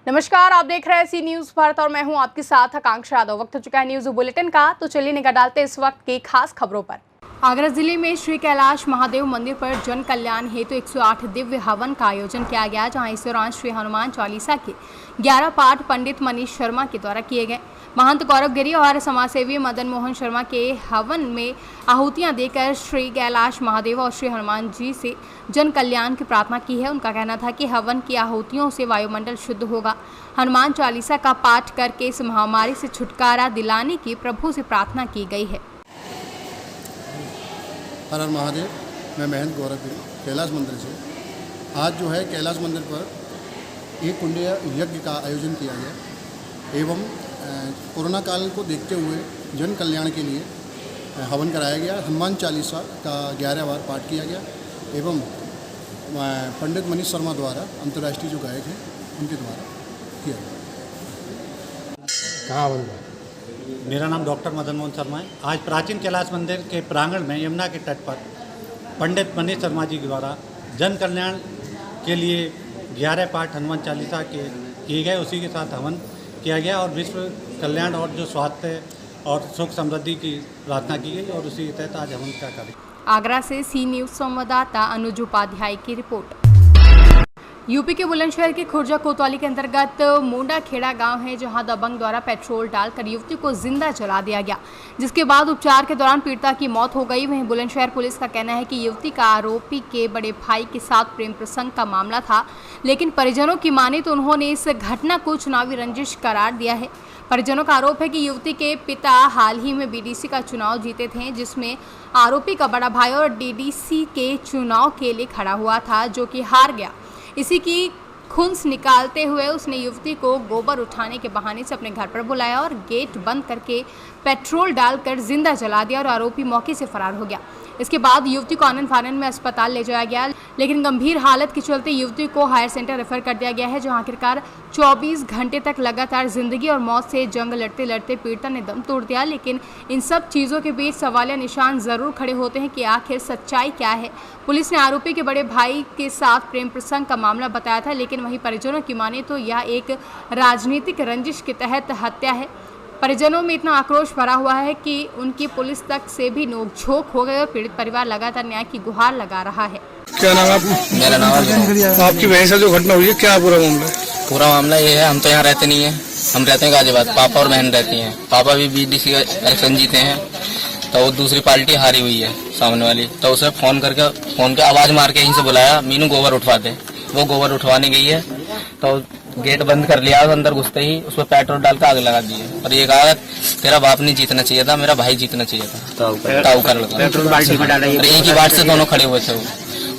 नमस्कार, आप देख रहे हैं सी न्यूज भारत और मैं हूं आपके साथ आकांक्षा यादव। वक्त हो चुका है न्यूज बुलेटिन का, तो चलिए निगाह डालते हैं इस वक्त की खास खबरों पर। आगरा जिले में श्री कैलाश महादेव मंदिर पर जन कल्याण हेतु 108 दिव्य हवन का आयोजन किया गया, जहां इस दौरान श्री हनुमान चालीसा के 11 पाठ पंडित मनीष शर्मा के द्वारा किए गए। महंत गौरव गिरी और समाजसेवी मदन मोहन शर्मा के हवन में आहुतियां देकर श्री कैलाश महादेव और श्री हनुमान जी से जन कल्याण की प्रार्थना की है। उनका कहना था कि हवन की आहुतियों से वायुमंडल शुद्ध होगा। हनुमान चालीसा का पाठ करके इस महामारी से छुटकारा दिलाने की प्रभु से प्रार्थना की गई है। हर हर महादेव। मैं महंत गौरव गिरी कैलाश मंदिर से। आज जो है कैलाश मंदिर पर एक कुंडीय यज्ञ का आयोजन किया गया एवं कोरोना काल को देखते हुए जन कल्याण के लिए हवन कराया गया। हनुमान चालीसा का 11 बार पाठ किया गया एवं पंडित मनीष शर्मा द्वारा, अंतर्राष्ट्रीय जो गायक हैं, उनके द्वारा किया गया। कहाँ बन गया? मेरा नाम डॉक्टर मदन मोहन शर्मा है। आज प्राचीन कैलाश मंदिर के प्रांगण में यमुना के तट पर पंडित मनीष शर्मा जी द्वारा जन कल्याण के लिए 11 पाठ हनुमान चालीसा के किए गए। उसी के साथ हवन किया गया और विश्व कल्याण और जो स्वास्थ्य और सुख समृद्धि की प्रार्थना की गई और उसी के तहत आज हवन का कार्य। आगरा से सी न्यूज संवाददाता अनुज उपाध्याय की रिपोर्ट। यूपी के बुलंदशहर के खुर्जा कोतवाली के अंतर्गत मोंडा खेड़ा गांव है, जहां दबंग द्वारा पेट्रोल डालकर युवती को जिंदा जला दिया गया, जिसके बाद उपचार के दौरान पीड़िता की मौत हो गई। वहीं बुलंदशहर पुलिस का कहना है कि युवती का आरोपी के बड़े भाई के साथ प्रेम प्रसंग का मामला था, लेकिन परिजनों की माने तो उन्होंने इस घटना को चुनावी रंजिश करार दिया है। परिजनों का आरोप है कि युवती के पिता हाल ही में बीडीसी का चुनाव जीते थे, जिसमें आरोपी का बड़ा भाई और डीडीसी के चुनाव के लिए खड़ा हुआ था, जो कि हार गया। इसी की खुंस निकालते हुए उसने युवती को गोबर उठाने के बहाने से अपने घर पर बुलाया और गेट बंद करके पेट्रोल डालकर जिंदा जला दिया और आरोपी मौके से फरार हो गया। इसके बाद युवती को आनंद फानन में अस्पताल ले जाया गया, लेकिन गंभीर हालत के चलते युवती को हायर सेंटर रेफर कर दिया गया है, जहां आखिरकार 24 घंटे तक लगातार जिंदगी और मौत से जंग लड़ते लड़ते पीड़िता ने दम तोड़ दिया। लेकिन इन सब चीज़ों के बीच सवालिया निशान ज़रूर खड़े होते हैं कि आखिर सच्चाई क्या है। पुलिस ने आरोपी के बड़े भाई के साथ प्रेम प्रसंग का मामला बताया था, लेकिन वहीं परिजनों की माने तो यह एक राजनीतिक रंजिश के तहत हत्या है। परिजनों में इतना आक्रोश भरा हुआ है कि उनकी पुलिस तक से भी नोकझोंक हो गई और पीड़ित परिवार लगातार न्याय की गुहार लगा रहा है। क्या नाम है आपका? मेरा नाम है। आपकी बहन से जो घटना हुई है, क्या पूरा मामला? पूरा मामला ये है, हम तो यहाँ रहते नहीं है, हम रहते हैं गाजियाबाद। पापा और बहन रहती हैं। पापा भी बीडीसी का इलेक्शन जीते हैं, तो वो दूसरी पार्टी हारी हुई है सामने वाली, तो उसे फोन के आवाज मार के यहीं से बुलाया, मीनू गोबर उठवा दे। वो गोबर उठवाने गई है तो गेट बंद कर लिया और अंदर घुसते ही उसमें पेट्रोल डाल कर आग लगा दी है और ये कहा तेरा बाप नहीं जीतना चाहिए था, मेरा भाई जीतना चाहिए था। ताऊ कर लगा एक ही बात से दोनों खड़े हुए थे वो।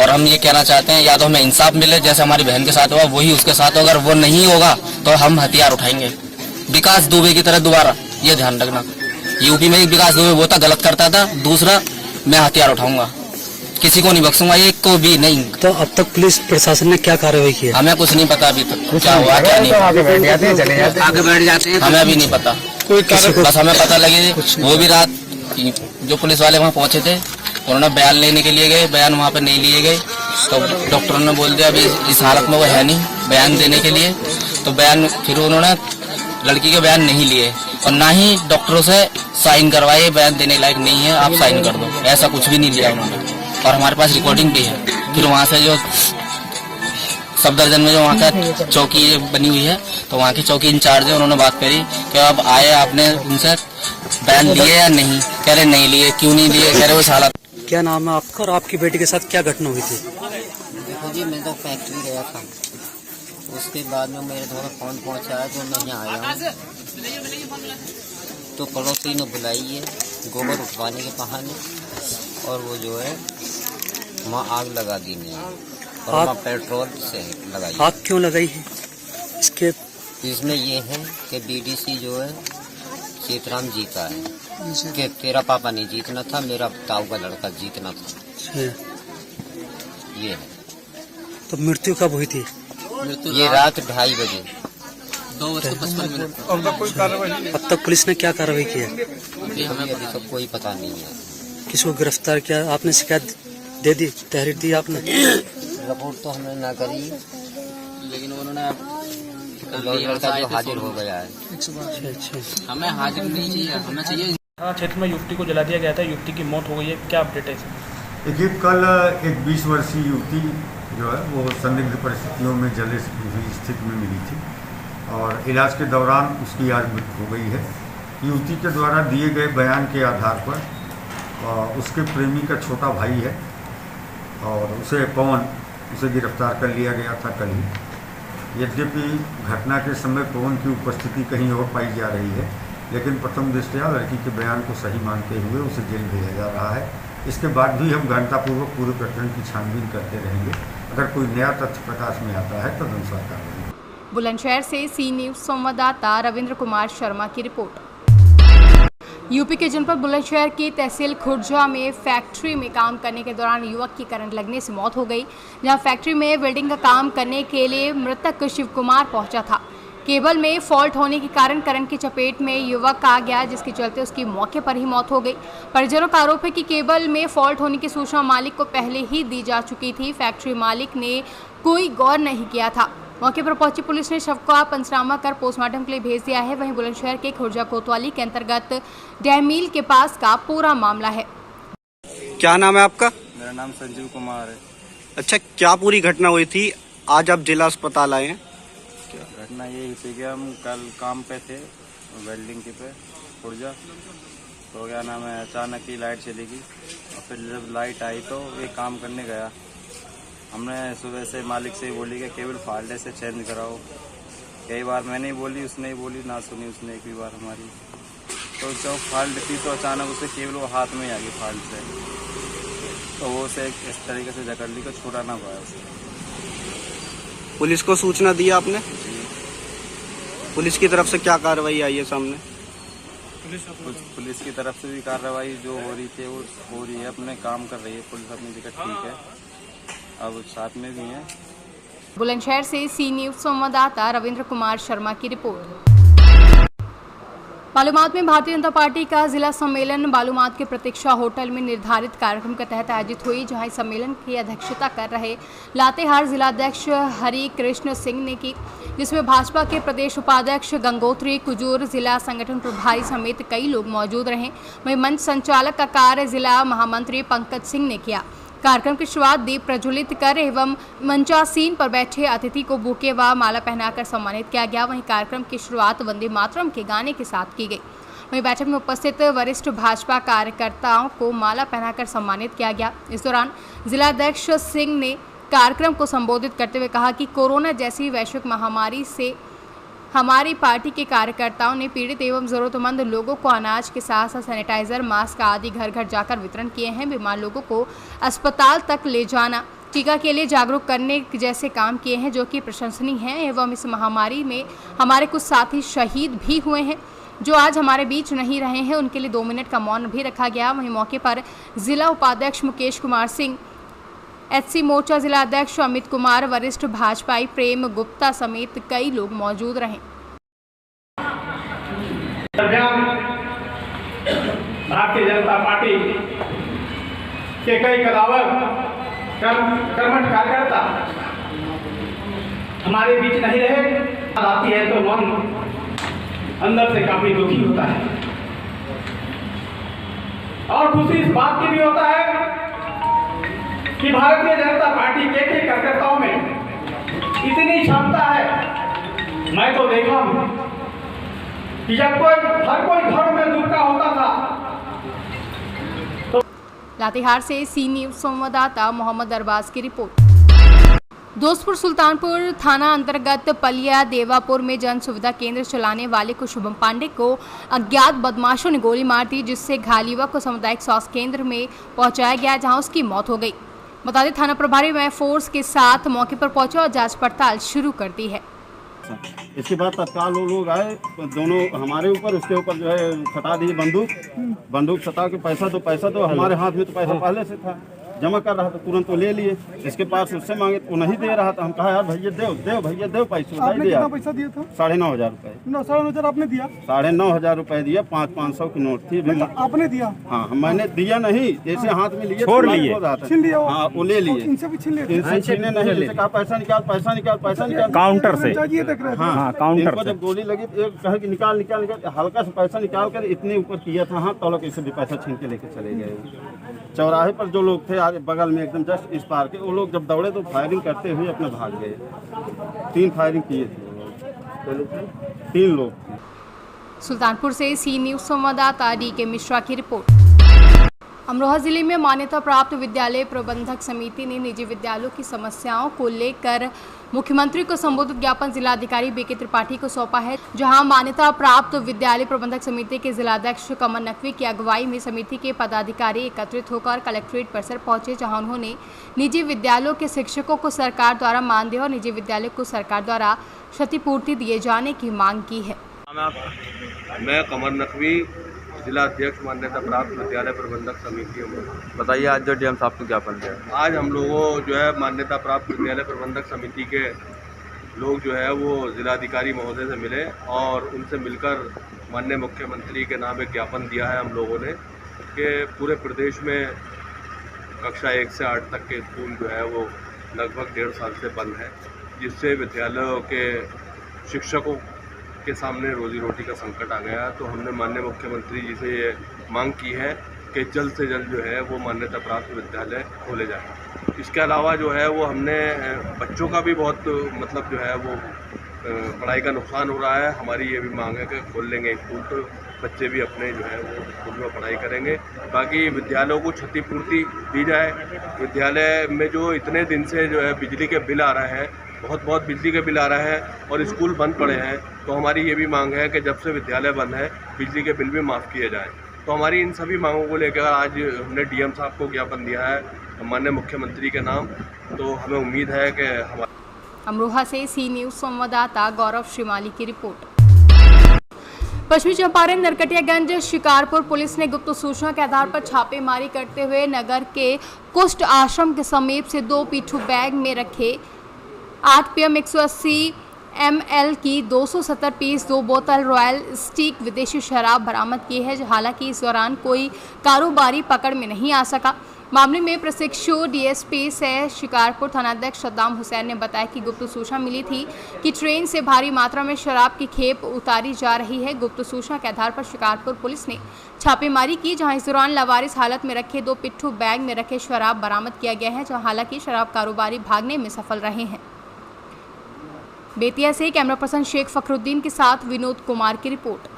और हम ये कहना चाहते हैं, या तो हमें इंसाफ मिले, जैसे हमारी बहन के साथ हुआ वही उसके साथ हो। अगर वो नहीं होगा तो हम हथियार उठाएंगे विकास दुबे की तरह दोबारा। ये ध्यान रखना, यूपी में एक विकास दुबे वो था, गलत करता था, दूसरा मैं हथियार उठाऊंगा, किसी को नहीं बख्शूंगा, एक को भी नहीं। तो अब तक पुलिस प्रशासन ने क्या कार्रवाई की है? हमें कुछ नहीं पता अभी तक क्या हुआ क्या नहीं। आगे बैठ जाते हैं, हमें अभी नहीं पता। बस हमें पता लगे वो भी रात जो पुलिस वाले वहाँ पहुंचे थे, उन्होंने बयान लेने के लिए गए, बयान वहाँ पे नहीं लिए गए, तो डॉक्टरों ने बोल दिया अभी इस हालत में वो है नहीं बयान देने के लिए। तो बयान फिर उन्होंने लड़की के बयान नहीं लिए और ना ही डॉक्टरों से साइन करवाए, बयान देने लायक नहीं है, आप साइन कर दो, ऐसा कुछ भी नहीं लिया उन्होंने। और हमारे पास रिकॉर्डिंग भी है। फिर वहाँ से जो सफदरजंग में जो वहाँ का चौकी बनी हुई है, तो वहाँ की चौकी इंचार्ज है, उन्होंने बात करी कि अब आए आपने उनसे बयान लिए या नहीं, कह रहे नहीं लिए। क्यों नहीं लिए, कह रहे उस हालत। क्या नाम है आपका और आपकी बेटी के साथ क्या घटना हुई थी? देखो जी, मैं तो फैक्ट्री गया था, उसके बाद में मेरे थोड़ा फोन पहुँचा तो मैं यहाँ आया हूँ, तो पड़ोसी ने बुलाई है गोबर उठवाने के बहाने, और वो जो है वहाँ आग लगा दी नहीं है और वहाँ पेट्रोल से लगाई। आग क्यों लगाई है? इसमें ये है कि बीडीसी जो है सीताराम जीता है, कि तेरा पापा नहीं जीतना था, मेरा ताऊ का लड़का जीतना था। ये है। तो मृत्यु कब हुई थी? ये रात 2:30 बजे। 2:55। अब तक पुलिस ने क्या कार्रवाई की है? हमें अभी तक कोई पता नहीं है। किसी को गिरफ्तार किया? आपने शिकायत दे दी, तहरीर दी आपने? रिपोर्ट तो हमने ना करी, लेकिन उन्होंने लड़का जो हाजिर हो गया है। अच्छा हमें हाजिर नहीं चाहिए, हमें चाहिए। थाना क्षेत्र में युवती को जला दिया गया था, युवती की मौत हो गई है, क्या अपडेट है इसमें? देखिए, कल एक 20 वर्षीय युवती जो है वो संदिग्ध परिस्थितियों में जले हुई स्थिति में मिली थी और इलाज के दौरान उसकी आज मृत्यु हो गई है। युवती के द्वारा दिए गए बयान के आधार पर उसके प्रेमी का छोटा भाई है और उसे गिरफ्तार कर लिया गया था कल ही। यद्यपि घटना के समय पवन की उपस्थिति कहीं और पाई जा रही है, लेकिन प्रथम दृष्टया लड़की के बयान को सही मानते हुए उसे जेल भेजा जा रहा है। इसके बाद भी हम गहनतापूर्वक पूरे प्रकरण की छानबीन करते रहेंगे। अगर कोई नया तथ्य प्रकाश में आता है तो अनुसार कार्रवाई। बुलंदशहर से सी न्यूज संवाददाता रविंद्र कुमार शर्मा की रिपोर्ट। यूपी के जनपद बुलंदशहर की तहसील खुर्जा में फैक्ट्री में काम करने के दौरान युवक की करंट लगने से मौत हो गई। जहां फैक्ट्री में वेल्डिंग का काम करने के लिए मृतक शिव कुमार पहुंचा था। केबल में फॉल्ट होने के कारण करंट की चपेट में युवक आ गया, जिसके चलते उसकी मौके पर ही मौत हो गई। परिजनों का आरोप है कि केबल में फॉल्ट होने की सूचना मालिक को पहले ही दी जा चुकी थी। फैक्ट्री मालिक ने कोई गौर नहीं किया था। मौके पर पहुंची पुलिस ने शव का पंचनामा कर पोस्टमार्टम के लिए भेज दिया है। वहीं बुलंदशहर के खुर्जा कोतवाली के अंतर्गत डैमील के पास का पूरा मामला है। क्या नाम है आपका? मेरा नाम संजीव कुमार है। अच्छा, क्या पूरी घटना हुई थी? आज आप जिला अस्पताल आए हैं। घटना यही थी कि हम कल काम पे थे वेल्डिंग के पे खुर्जा, तो क्या नाम है अचानक ही लाइट चली गई और फिर जब लाइट आई तो ये काम करने गया। हमने सुबह से मालिक से ही बोली कि केबल फाल्ट है, से चेंज कराओ। कई बार मैंने ही बोली, उसने ही बोली, ना सुनी उसने एक भी बार हमारी। तो जब फाल्ट थी तो अचानक उसे केबल वो हाथ में ही आ गई फाल्ट से, तो वो उसे इस तरीके से जकड़ ली कि छुड़ा ना पाया उसे। पुलिस को सूचना दी आपने? पुलिस की तरफ से क्या कार्रवाई आई है सामने? पुलिस की तरफ से भी कार्रवाई जो हो रही थी वो हो रही है, अपने काम कर रही है पुलिस अपनी जगह, ठीक है। अब साथ में भी हैं। बुलंदशहर से सी न्यूज संवाददाता रविंद्र कुमार शर्मा की रिपोर्ट। बालूमाथ में भारतीय जनता पार्टी का जिला सम्मेलन बालूमाथ के प्रतीक्षा होटल में निर्धारित कार्यक्रम के तहत आयोजित हुई, जहां इस सम्मेलन की अध्यक्षता कर रहे लातेहार जिलाध्यक्ष हरि कृष्ण सिंह ने की, जिसमें भाजपा के प्रदेश उपाध्यक्ष गंगोत्री कुजूर, जिला संगठन प्रभारी समेत कई लोग मौजूद रहे। वहीं मंच संचालक का कार्य जिला महामंत्री पंकज सिंह ने किया। कार्यक्रम की शुरुआत दीप प्रज्वलित कर एवं मंचासीन पर बैठे अतिथि को बुके व माला पहनाकर सम्मानित किया गया। वहीं कार्यक्रम की शुरुआत वंदे मातरम के गाने के साथ की गई। वहीं बैठक में उपस्थित वरिष्ठ भाजपा कार्यकर्ताओं को माला पहनाकर सम्मानित किया गया। इस दौरान जिलाध्यक्ष सिंह ने कार्यक्रम को संबोधित करते हुए कहा कि कोरोना जैसी वैश्विक महामारी से हमारी पार्टी के कार्यकर्ताओं ने पीड़ित एवं जरूरतमंद लोगों को अनाज के साथ साथ सैनिटाइजर, मास्क आदि घर घर जाकर वितरण किए हैं। बीमार लोगों को अस्पताल तक ले जाना, टीका के लिए जागरूक करने जैसे काम किए हैं, जो कि प्रशंसनीय हैं। एवं इस महामारी में हमारे कुछ साथी शहीद भी हुए हैं, जो आज हमारे बीच नहीं रहे हैं। उनके लिए 2 मिनट का मौन भी रखा गया। वहीं मौके पर जिला उपाध्यक्ष मुकेश कुमार सिंह, एचसी मोर्चा जिला अध्यक्ष अमित कुमार, वरिष्ठ भाजपाई प्रेम गुप्ता समेत कई लोग मौजूद रहे। भारतीय जनता पार्टी के कई कदावर कर्मठ कार्यकर्ता हमारे बीच नहीं रहे। आती है तो मन अंदर से काफी दुखी होता है और खुशी इस बात की भी होता है कि भारतीय जनता पार्टी के कार्यकर्ताओं में इतनी क्षमता है। मैं तो देखा हूं कि जब हर कोई घर में दुख का होता था तो। लातेहार से सी न्यूज संवाददाता मोहम्मद अरबाज की रिपोर्ट। दोस्तपुर सुल्तानपुर थाना अंतर्गत पलिया देवापुर में जन सुविधा केंद्र चलाने वाले को शुभम पांडे को अज्ञात बदमाशों ने गोली मार दी, जिससे घायल युवक को सामुदायिक स्वास्थ्य केंद्र में पहुंचाया गया, जहां उसकी मौत हो गई। बता दें, थाना प्रभारी में फोर्स के साथ मौके पर पहुंचे और जांच पड़ताल शुरू कर दी है। इसके बाद तत्काल वो लोग आए, दोनों हमारे ऊपर, उसके ऊपर जो है सटा दी बंदूक सटा के पैसा तो हमारे हाथ में तो पैसा पहले से था, जमा कर रहा था, तुरंत वो ले लिए। इसके पास उससे मांगे तो नहीं दे रहा था। हम कहा यार भैया दे भैया दे पैसे। आपने कितना पैसा दिया था? 9,500 रुपए। 9,500 आपने दिया? 9,500 रुपए दिया। 500 की नोट थी। आपने दिया? हाँ, मैंने दिया नहीं, जैसे हाथ में लिए छोड़ लिए, छीन लिया। हाँ, वो ले लिए। इनसे भी छीन लिए? इनसे छीने नहीं, जैसे कहा पैसा निकाल पैसा निकाल पैसा निकाल काउंटर से। हाँ, काउंटर से जब गोली लगी तो एक कहे कि निकाल निकाल निकाल, हल्का सा पैसा निकाल कर इतने ऊपर किया था हाथ, तो इसे भी पैसा छीन के लेके चले गए। चौराहे पर जो लोग थे आगे बगल में एकदम जस्ट इस पार के, वो लोग जब दौड़े तो फायरिंग करते हुए अपने भाग गए। 3 फायरिंग किए थे, 3 लोग थे। सुल्तानपुर से सी न्यूज संवाददाता DK मिश्रा की रिपोर्ट। अमरोहा जिले में मान्यता प्राप्त विद्यालय प्रबंधक समिति ने निजी विद्यालयों की समस्याओं को लेकर मुख्यमंत्री को संबोधित ज्ञापन जिलाधिकारी BK त्रिपाठी को सौंपा है, जहां मान्यता प्राप्त विद्यालय प्रबंधक समिति के जिलाध्यक्ष कमल नकवी की अगुवाई में समिति के पदाधिकारी एकत्रित होकर कलेक्ट्रेट परिसर पहुंचे, जहां उन्होंने निजी विद्यालयों के शिक्षकों को सरकार द्वारा मानदेय और निजी विद्यालय को सरकार द्वारा क्षतिपूर्ति दिए जाने की मांग की है। मैं कमल नकवी, जिला अध्यक्ष मान्यता प्राप्त विद्यालय प्रबंधक समिति। बताइए आज जो DM साहब को ज्ञापन दिया? आज हम लोगों जो है मान्यता प्राप्त विद्यालय प्रबंधक समिति के लोग जो है वो जिलाधिकारी महोदय से मिले और उनसे मिलकर माननीय मुख्यमंत्री के नाम एक ज्ञापन दिया है हम लोगों ने कि पूरे प्रदेश में कक्षा 1 से 8 तक के स्कूल जो है वो लगभग 1.5 साल से बंद है, जिससे विद्यालयों के शिक्षकों के सामने रोजी रोटी का संकट आ गया। तो हमने माननीय मुख्यमंत्री जी से ये मांग की है कि जल्द से जल्द जो है वो मान्यता प्राप्त विद्यालय खोले जाए। इसके अलावा जो है वो हमने बच्चों का भी बहुत मतलब जो है वो पढ़ाई का नुकसान हो रहा है। हमारी ये भी मांग है कि खोल लेंगे स्कूल तो बच्चे भी अपने जो है वो स्कूल में पढ़ाई करेंगे। बाकी विद्यालयों को क्षतिपूर्ति दी जाए। विद्यालय में जो इतने दिन से जो है बिजली के बिल आ रहे हैं, बहुत बिजली के बिल आ रहे हैं और स्कूल बंद पड़े हैं, तो हमारी ये भी मांग है कि जब से विद्यालय बंद है बिजली के बिल भी माफ़ किए जाएं। तो हमारी इन सभी मांगों को लेकर आज हमने DM साहब को ज्ञापन दिया है माननीय मुख्यमंत्री के नाम। तो हमें उम्मीद है कि अमरोहा से सी न्यूज संवाददाता गौरव श्रीमाली की रिपोर्ट। पश्चिमी चंपारण नरकटियागंज शिकारपुर पुलिस ने गुप्त सूचना के आधार पर छापेमारी करते हुए नगर के कुष्ठ आश्रम के समीप से 2 पिट्ठू बैग में रखे 8 PM 180 ml की 270 पीस 2 बोतल रॉयल स्टिक विदेशी शराब बरामद की है। हालांकि इस दौरान कोई कारोबारी पकड़ में नहीं आ सका। मामले में प्रशिक्षु DSP सह शिकारपुर थानाध्यक्ष सद्दाम हुसैन ने बताया कि गुप्त सूचना मिली थी कि ट्रेन से भारी मात्रा में शराब की खेप उतारी जा रही है। गुप्त सूचना के आधार पर शिकारपुर पुलिस ने छापेमारी की, जहां इस दौरान लावारिस हालत में रखे 2 पिट्ठू बैग में रखे शराब बरामद किया गया है, जहां हालांकि शराब कारोबारी भागने में सफल रहे हैं। बेतिया से कैमरा पर्सन शेख फखरुद्दीन के साथ विनोद कुमार की रिपोर्ट।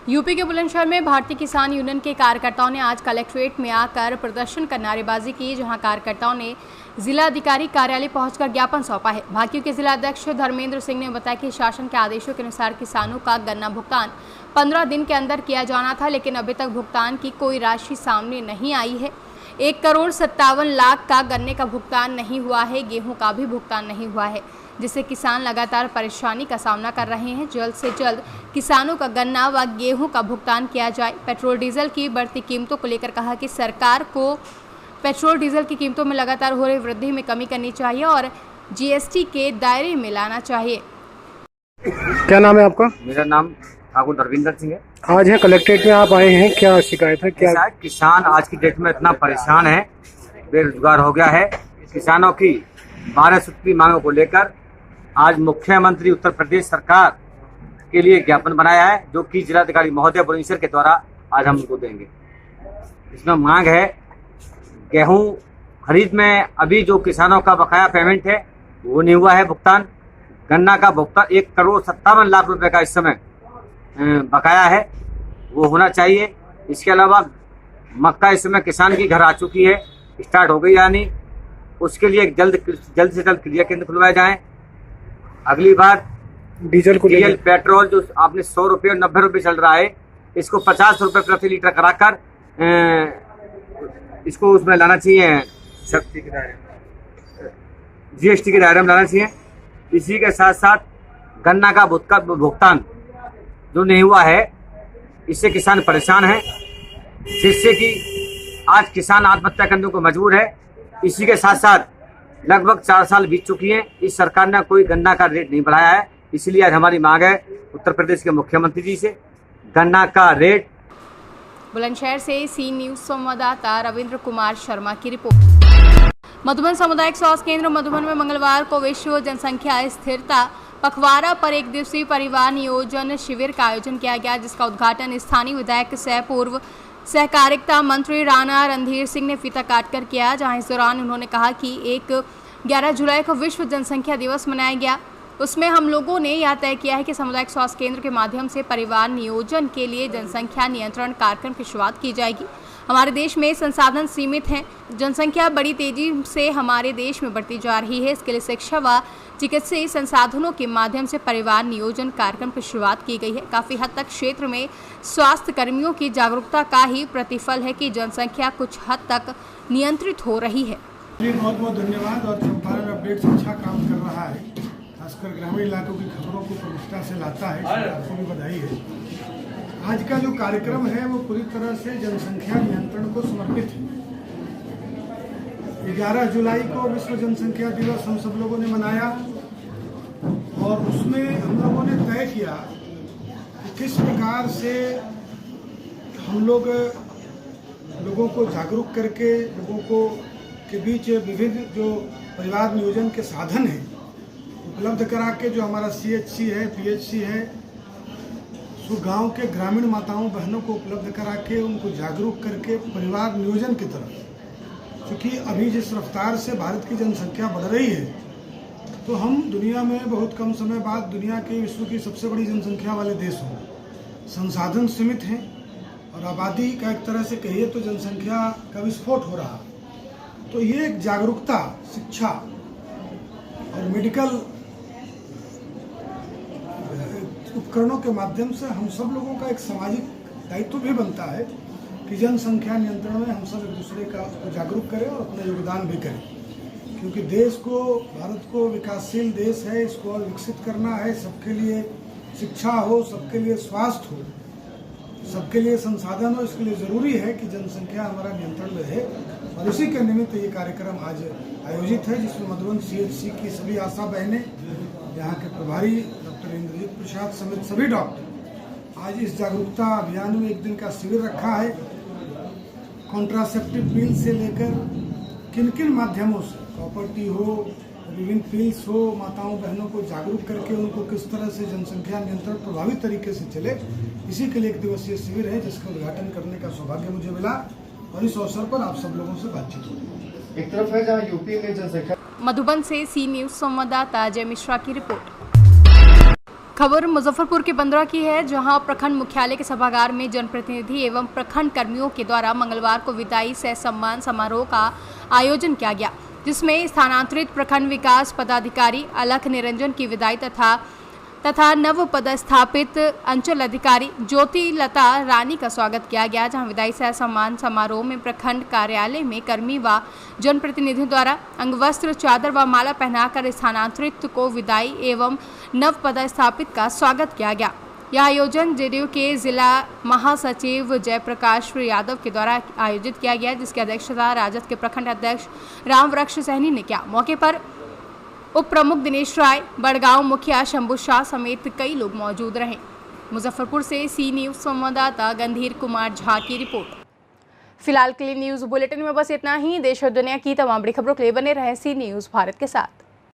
यूपी के बुलंदशहर में भारतीय किसान यूनियन के कार्यकर्ताओं ने आज कलेक्ट्रेट में आकर प्रदर्शन कर नारेबाजी की, जहां कार्यकर्ताओं ने जिलाधिकारी कार्यालय पहुंचकर ज्ञापन सौंपा है। भाकियू के जिलाध्यक्ष धर्मेंद्र सिंह ने बताया कि शासन के आदेशों के अनुसार किसानों का गन्ना भुगतान 15 दिन के अंदर किया जाना था, लेकिन अभी तक भुगतान की कोई राशि सामने नहीं आई है। 1,57,00,000 का गन्ने का भुगतान नहीं हुआ है, गेहूं का भी भुगतान नहीं हुआ है, जिससे किसान लगातार परेशानी का सामना कर रहे हैं। जल्द से जल्द किसानों का गन्ना व गेहूं का भुगतान किया जाए। पेट्रोल डीजल की बढ़ती कीमतों को लेकर कहा कि सरकार को पेट्रोल डीजल की कीमतों में लगातार हो रही वृद्धि में कमी करनी चाहिए और GST के दायरे में लाना चाहिए। क्या नाम है आपका? मेरा नाम ठाकुर धर्मेंद्र सिंह है। आज है कलेक्ट्रेट में आप आए हैं, क्या शिकायत है? क्या किसान आज की डेट में इतना परेशान है, बेरोजगार हो गया है। किसानों की 12 सूत्री मांगों को लेकर आज मुख्यमंत्री उत्तर प्रदेश सरकार के लिए ज्ञापन बनाया है, जो कि जिलाधिकारी महोदय बुलंदशहर के द्वारा आज हम उनको देंगे। इसमें मांग है गेहूं खरीद में अभी जो किसानों का बकाया पेमेंट है वो नहीं हुआ है भुगतान। गन्ना का भुगतान 1,57,00,000 रुपए का इस समय बकाया है, वो होना चाहिए। इसके अलावा मक्का इस समय किसान की घर आ चुकी है, स्टार्ट हो गई, यानी उसके लिए जल्द से जल्द क्रिया केंद्र खुलवाए जाएं। अगली बात डीजल पेट्रोल जो आपने 100 रुपये और 90 रुपये चल रहा है, इसको 50 रुपये प्रति लीटर कराकर इसको उसमें लाना चाहिए, GST के दायरे में लाना चाहिए। इसी के साथ साथ गन्ना का भुगतान जो नहीं हुआ है, इससे किसान परेशान हैं, जिससे कि आज किसान आत्महत्या करने को मजबूर है। इसी के साथ साथ लगभग 4 साल बीत चुकी हैं, इस सरकार ने कोई गन्ना का रेट नहीं बढ़ाया है। इसलिए आज हमारी मांग है उत्तर प्रदेश के मुख्यमंत्री जी से गन्ना का रेट। बुलंदशहर से सी न्यूज संवाददाता रविंद्र कुमार शर्मा की रिपोर्ट। मधुबन सामुदायिक स्वास्थ्य केंद्र मधुबन में मंगलवार को विश्व जनसंख्या स्थिरता पखवाड़ा पर 1 दिवसीय परिवार नियोजन शिविर का आयोजन किया गया, जिसका उद्घाटन स्थानीय विधायक सह पूर्व सहकारिता मंत्री राणा रणधीर सिंह ने फीता काटकर किया। जहां इस दौरान उन्होंने कहा कि 11 जुलाई को विश्व जनसंख्या दिवस मनाया गया। उसमें हम लोगों ने यह तय किया है कि सामुदायिक स्वास्थ्य केंद्र के माध्यम से परिवार नियोजन के लिए जनसंख्या नियंत्रण कार्यक्रम की शुरुआत की जाएगी। हमारे देश में संसाधन सीमित हैं, जनसंख्या बड़ी तेजी से हमारे देश में बढ़ती जा रही है। इसके लिए शिक्षा व चिकित्सीय संसाधनों के माध्यम से परिवार नियोजन कार्यक्रम की शुरुआत की गई है। काफ़ी हद तक क्षेत्र में स्वास्थ्य कर्मियों की जागरूकता का ही प्रतिफल है कि जनसंख्या कुछ हद तक नियंत्रित हो रही है। बहुत बहुत धन्यवाद। और चंपारण अपडेट्स अच्छा काम कर रहा है, खासकर ग्रामीण इलाकों की खबरों को प्रमुखता से लाता है, आपको भी बधाई है। आज का जो कार्यक्रम है वो पूरी तरह से जनसंख्या नियंत्रण को समर्पित है। 11 जुलाई को विश्व जनसंख्या दिवस हम सब लोगों ने मनाया और उसमें हम लोगों ने तय किया कि किस प्रकार से हम लोगों को जागरूक करके लोगों को के बीच विविध जो परिवार नियोजन के साधन हैं उपलब्ध करा के, जो हमारा CHC है, PHC है, तो गांव के ग्रामीण माताओं बहनों को उपलब्ध करा के उनको जागरूक करके परिवार नियोजन की तरफ, क्योंकि अभी जिस रफ्तार से भारत की जनसंख्या बढ़ रही है तो हम दुनिया में बहुत कम समय बाद दुनिया के विश्व की सबसे बड़ी जनसंख्या वाले देश हों। संसाधन सीमित हैं और आबादी का एक तरह से कहिए तो जनसंख्या का विस्फोट हो रहा। तो ये एक जागरूकता, शिक्षा और मेडिकल उपकरणों के माध्यम से हम सब लोगों का एक सामाजिक दायित्व भी बनता है कि जनसंख्या नियंत्रण में हम सब एक दूसरे को जागरूक करें और अपना योगदान भी करें, क्योंकि देश को, भारत को विकासशील देश है, इसको और विकसित करना है। सबके लिए शिक्षा हो, सबके लिए स्वास्थ्य हो, सबके लिए संसाधन हो, इसके लिए ज़रूरी है कि जनसंख्या हमारा नियंत्रण में रहे। और इसी के निमित्त ये कार्यक्रम आज आयोजित है, जिसमें मधुबन CHC की सभी आशा बहनें, यहाँ के प्रभारी डॉक्टर इंद्रजीत प्रसाद समेत सभी डॉक्टर आज इस जागरूकता अभियान में 1 दिन का शिविर रखा है। कॉन्ट्रासेप्टिव पिल से लेकर किन किन माध्यमों से, प्रॉपर्टी हो, विभिन्न पिल्स हो, माताओं बहनों को जागरूक करके उनको किस तरह से जनसंख्या नियंत्रण प्रभावी तरीके से चले, इसी के लिए 1 दिवसीय शिविर है, जिसका उद्घाटन करने का सौभाग्य मुझे मिला और इस अवसर पर आप सब लोगों से बातचीत हुई। एक तरफ है जहाँ यूपी में जनसंख्या। मधुबन से सी न्यूज संवाददाता जय मिश्रा की रिपोर्ट। खबर मुजफ्फरपुर के बंदरा की है, जहां प्रखंड मुख्यालय के सभागार में जनप्रतिनिधि एवं प्रखंड कर्मियों के द्वारा मंगलवार को विदाई सह सम्मान समारोह का आयोजन किया गया, जिसमें स्थानांतरित प्रखंड विकास पदाधिकारी अलख निरंजन की विदाई तथा नव पदस्थापित अंचल अधिकारी ज्योति लता रानी का स्वागत किया गया। जहां विदाई सह सम्मान समारोह में प्रखंड कार्यालय में कर्मी व जनप्रतिनिधियों द्वारा अंगवस्त्र, चादर व माला पहनाकर स्थानांतरित को विदाई एवं नव पदस्थापित का स्वागत किया गया। यह आयोजन JDU के जिला महासचिव जयप्रकाश यादव के द्वारा आयोजित किया गया, जिसकी अध्यक्षता राजद के प्रखंड अध्यक्ष रामवृक्ष सहनी ने किया। मौके पर उप प्रमुख दिनेश राय, बड़गांव मुखिया शंभू शाह समेत कई लोग मौजूद रहे। मुजफ्फरपुर से सी न्यूज संवाददाता गंधीर कुमार झा की रिपोर्ट। फिलहाल के लिए न्यूज बुलेटिन में बस इतना ही। देश और दुनिया की तमाम बड़ी खबरों के लिए बने रहें सी न्यूज भारत के साथ।